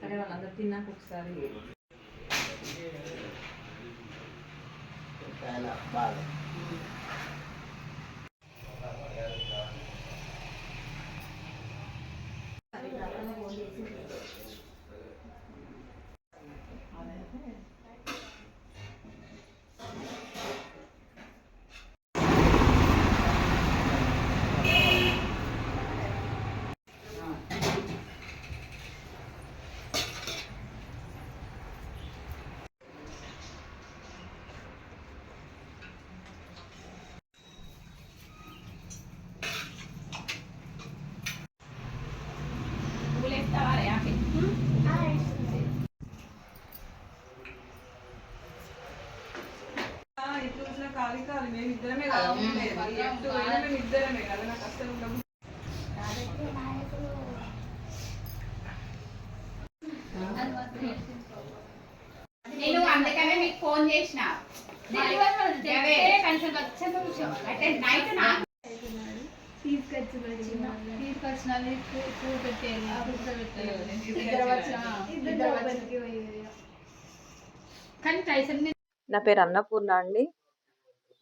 సరే వాళ్ళందరూ తిన్నాక ఒకసారి ఖాళీ ఖాళీ మేము ఇద్దరమే కదా మేము ఇద్దరమే కదా నాకు అసలు నేను అందుకనే మీకు ఫోన్ చేసిన నా పేరు అన్నపూర్ణ అండి.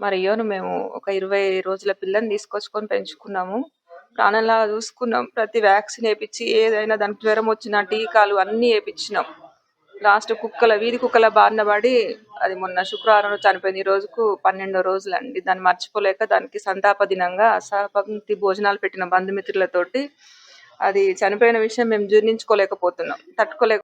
మరి రియోను మేము ఒక 20 రోజుల పిల్లని తీసుకొచ్చుకొని పెంచుకున్నాము. ప్రాణంలాగా చూసుకున్నాం. ప్రతి వ్యాక్సిన్ వేయించి ఏదైనా దానికి జ్వరం వచ్చిన టీకాలు అన్నీ వేయించినాం. లాస్ట్ వీధి కుక్కల బారిన పడి అది మొన్న శుక్రవారం చనిపోయింది. ఈ రోజుకు 12 రోజులు అండి. దాన్ని మర్చిపోలేక దానికి సంతాప దినంగా అసహపంక్తి భోజనాలు పెట్టిన బంధుమిత్రులతోటి అది చనిపోయిన విషయం మేము జీర్ణించుకోలేకపోతున్నాం, తట్టుకోలేక